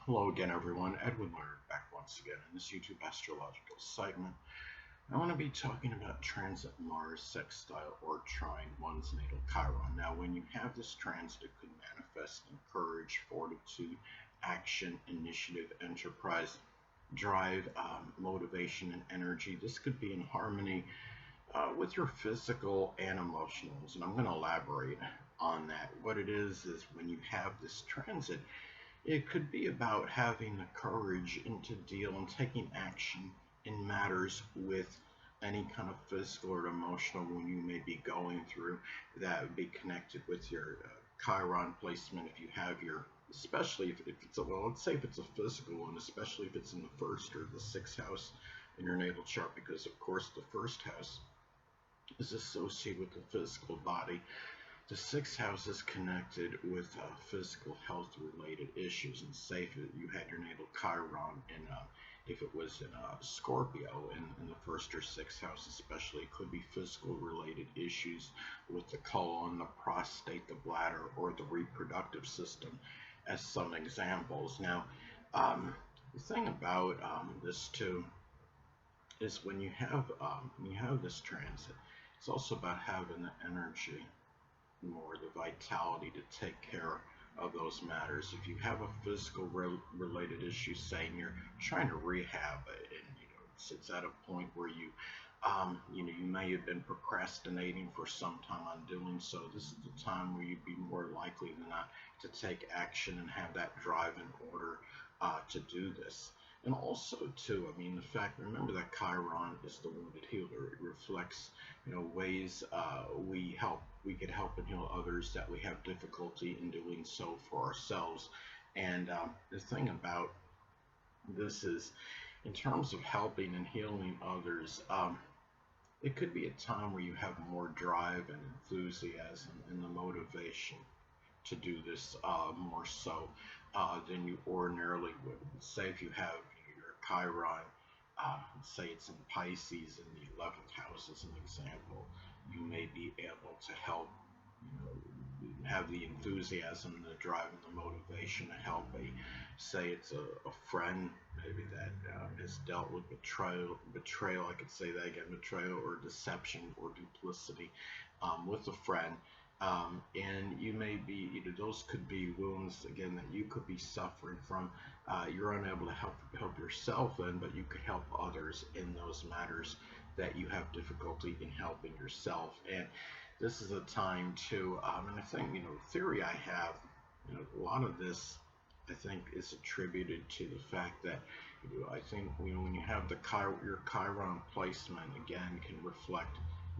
Hello again, everyone. Edwin Learnard back once again in this YouTube astrological segment. I want to be talking about transit Mars sextile or trine one's natal Chiron. Now, when you have this transit, it could manifest in courage, fortitude, action, initiative, enterprise, drive, motivation, and energy. This could be in harmony with your physical and emotionals, and I'm going to elaborate on that. What it is when you have this transit, it could be about having the courage and to deal and taking action in matters with any kind of physical or emotional when you may be going through that would be connected with your Chiron placement. If you have your, especially if it's a, well, let's say if it's a physical one, especially if it's in the first or the sixth house in your natal chart, because of course the first house is associated with the physical body. The sixth house is connected with physical health related issues. And say if you had your natal Chiron and if it was in Scorpio in the first or sixth house, especially, it could be physical related issues with the colon, the prostate, the bladder, or the reproductive system, as some examples. Now, the thing about this too is when you have this transit, it's also about having the energy more the vitality to take care of those matters. If you have a physical related issue, saying you're trying to rehab it, and it's at a point where you may have been procrastinating for some time on doing so. This is the time where you'd be more likely than not to take action and have that drive in order to do this. And also, too, I mean, the fact, remember that Chiron is the wounded healer. It reflects, ways we could help and heal others that we have difficulty in doing so for ourselves. And the thing about this is, in terms of helping and healing others, it could be a time where you have more drive and enthusiasm and the motivation to do this more so than you ordinarily would. Say if you have your Chiron, say it's in Pisces in the 11th house as an example, you may be able to help, have the enthusiasm, the drive, and the motivation to help say it's a friend maybe that has dealt with betrayal, I could say that again, betrayal or deception or duplicity with a friend. And you may be, those could be wounds again that you could be suffering from. You're unable to help yourself in, but you could help others in those matters that you have difficulty in helping yourself. And this is a time to, and I think, theory I have, a lot of this, I think, is attributed to the fact that, I think, when you have your Chiron placement, again, can reflect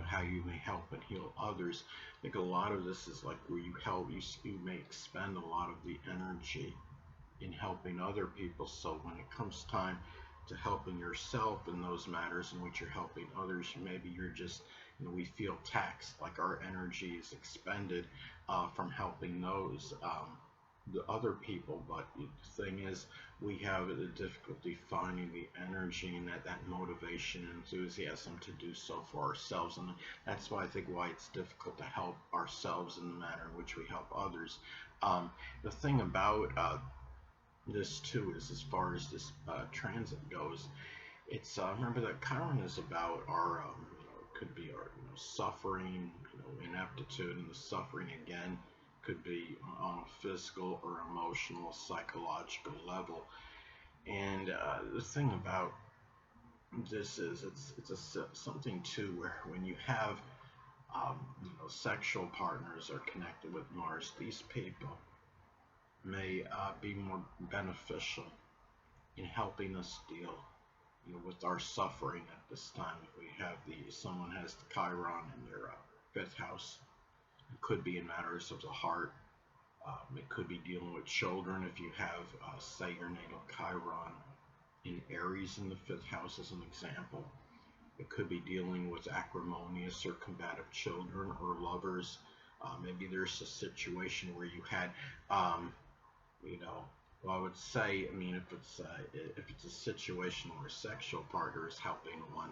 how you may help and heal others. I think a lot of this is like where you may expend a lot of the energy in helping other people. So when it comes time to helping yourself in those matters in which you're helping others, maybe you're just, we feel taxed, like our energy is expended from helping the other people. But the thing is, we have the difficulty finding the energy and that motivation and enthusiasm to do so for ourselves. And that's why I think why it's difficult to help ourselves in the manner in which we help others. The thing about this too is, as far as this transit goes, it's remember that Chiron is about our could be our suffering, ineptitude, and the suffering again could be on a physical or emotional, psychological level. And the thing about this is, it's something too where when you have sexual partners are connected with Mars, these people may be more beneficial in helping us deal with our suffering at this time. If we have someone has the Chiron in their fifth house, it could be in matters of the heart. It could be dealing with children. If you have, say, your natal Chiron in Aries in the fifth house as an example, it could be dealing with acrimonious or combative children or lovers. Maybe there's a situation where you had, well, I would say, I mean, if it's a situation where a sexual partner is helping one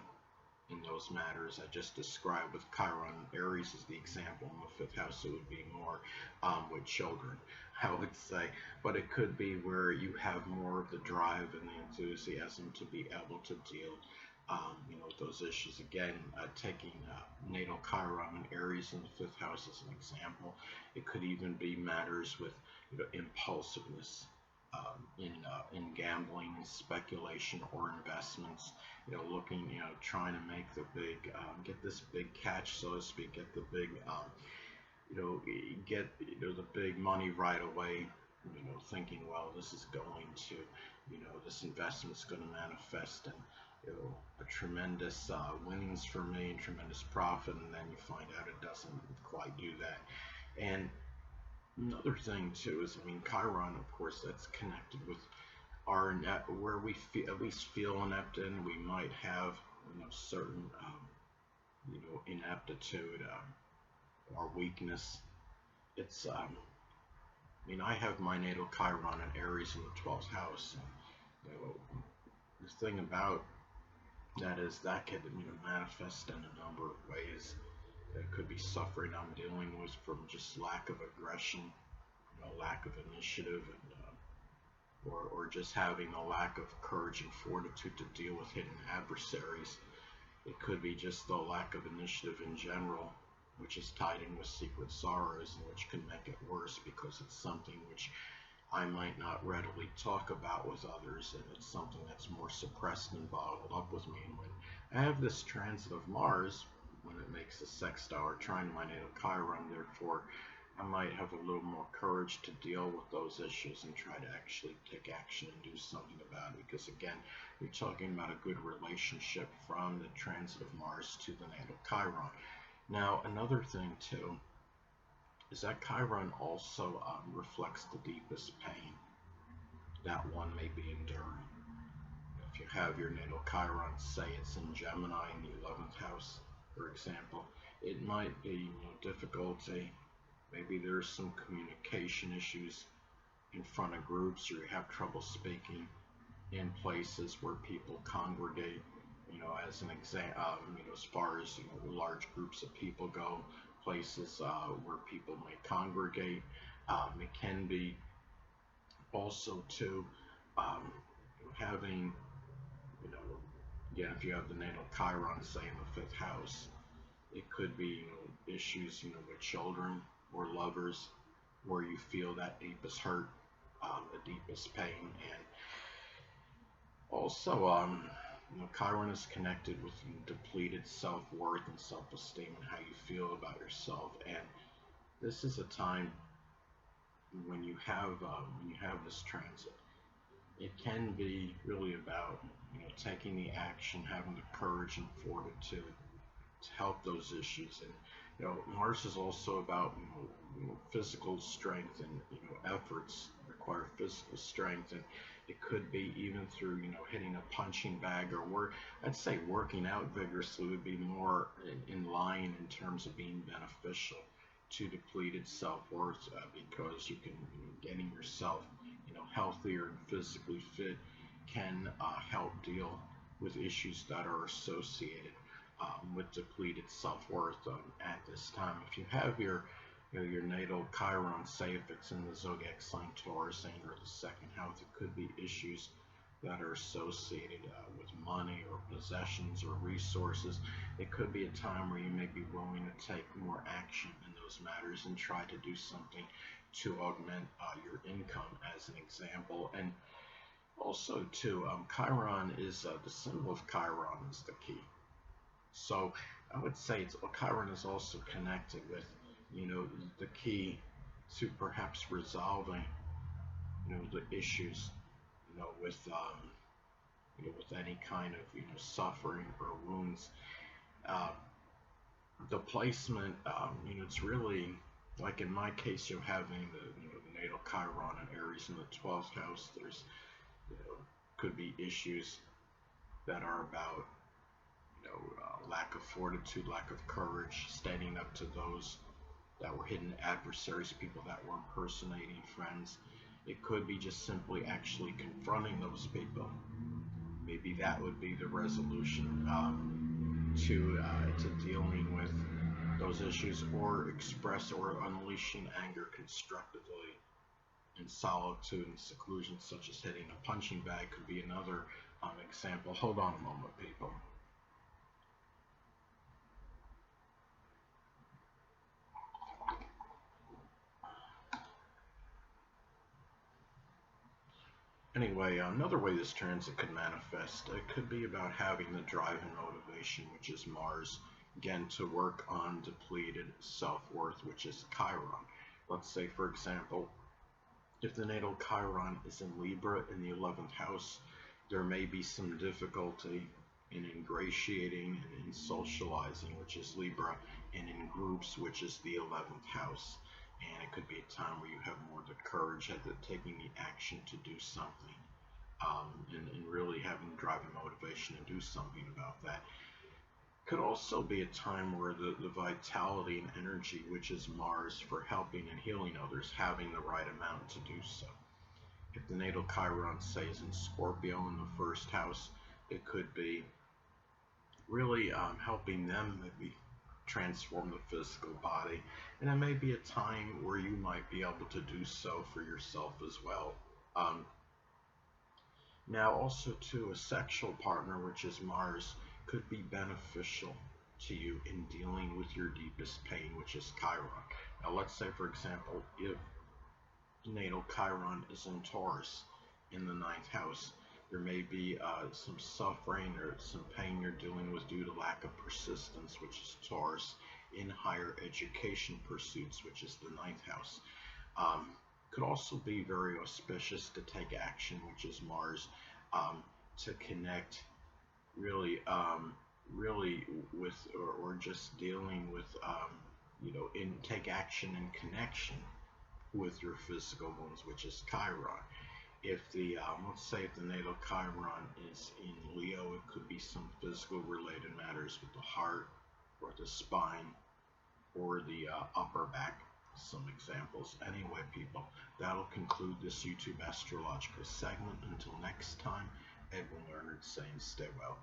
in those matters I just described with Chiron, Aries is the example in the fifth house, it would be more with children. I would say, but it could be where you have more of the drive and the enthusiasm to be able to deal, with those issues. Again, taking natal Chiron and Aries in the fifth house as an example, it could even be matters with impulsiveness. In gambling and speculation or investments, looking, trying to make the big, get this big catch, so to speak, get the big, get the big money right away. Thinking, well, this is going to, this investment's going to manifest in, a tremendous winnings for me and tremendous profit, and then you find out it doesn't quite do that. And another thing too is, Chiron, of course, that's connected with our where we feel, at least feel inept in. We might have, certain, ineptitude, or weakness. It's I have my natal Chiron and Aries in the 12th house. And, the thing about that is that can manifest in a number of ways. It could be suffering I'm dealing with from just lack of aggression, lack of initiative, and or just having a lack of courage and fortitude to deal with hidden adversaries. It could be just the lack of initiative in general, which is tied in with secret sorrows, and which can make it worse because it's something which I might not readily talk about with others, and it's something that's more suppressed and bottled up with me. And when I have this transit of Mars, when it makes a sextile or trine to my natal Chiron, therefore I might have a little more courage to deal with those issues and try to actually take action and do something about it. Because again, you're talking about a good relationship from the transit of Mars to the natal Chiron. Now, another thing too is that Chiron also reflects the deepest pain that one may be enduring. If you have your natal Chiron, say it's in Gemini in the 11th house, for example, it might be difficulty. Maybe there's some communication issues in front of groups, or you have trouble speaking in places where people congregate. As an example, as far as large groups of people go, places where people may congregate. It can be also too having, again, if you have the natal Chiron, say in the fifth house, it could be issues with children or lovers, where you feel that deepest hurt, the deepest pain. And also, Chiron is connected with depleted self-worth and self-esteem and how you feel about yourself. And this is a time when you have this transit. It can be really about taking the action, having the courage and fortitude to help those issues. And Mars is also about physical strength, and efforts require physical strength, and it could be even through hitting a punching bag, or I'd say working out vigorously would be more in line in terms of being beneficial to depleted self-worth, because you can getting yourself healthier and physically fit can help deal with issues that are associated with depleted self-worth at this time. If you have your natal Chiron, say if it's in the zodiac sign Taurus and or the second house, it could be issues that are associated with money or possessions or resources. It could be a time where you may be willing to take more action in those matters and try to do something to augment your income, as an example. And also too, Chiron is the symbol of Chiron is the key. So I would say Chiron is also connected with the key to perhaps resolving the issues with with any kind of suffering or wounds. The placement, it's really like in my case, you're having the natal Chiron and Aries in the 12th house. There's could be issues that are about lack of fortitude, lack of courage, standing up to those that were hidden adversaries, people that were impersonating friends. It could be just simply actually confronting those people. Maybe that would be the resolution to dealing with those issues, or express or unleashing anger constructively in solitude and seclusion, such as hitting a punching bag, could be another example. Hold on a moment, people. Anyway, another way this transit could manifest, it could be about having the drive and motivation, which is Mars, again, to work on depleted self-worth, which is Chiron. Let's say, for example, if the natal Chiron is in Libra in the 11th house, there may be some difficulty in ingratiating and in socializing, which is Libra, and in groups, which is the 11th house. And it could be a time where you have more the courage at taking the action to do something, and really having the drive and motivation to do something about that. Could also be a time where the vitality and energy, which is Mars for helping and healing others, having the right amount to do so. If the natal Chiron, say, is in Scorpio in the first house, it could be really helping them maybe transform the physical body. And it may be a time where you might be able to do so for yourself as well. Now also too, a sexual partner, which is Mars, could be beneficial to you in dealing with your deepest pain, which is Chiron. Now let's say, for example, if natal Chiron is in Taurus in the 9th house, there may be some suffering or some pain you're dealing with due to lack of persistence, which is Taurus, in higher education pursuits, which is the 9th house. Could also be very auspicious to take action, which is Mars, to connect really with, or just dealing with, take action and connection with your physical wounds, which is Chiron. If the, let's say if the natal Chiron is in Leo, it could be some physical related matters with the heart or the spine or the upper back. Some examples. Anyway, people, that'll conclude this YouTube astrological segment. Until next time, Edwin Learnard saying stay well.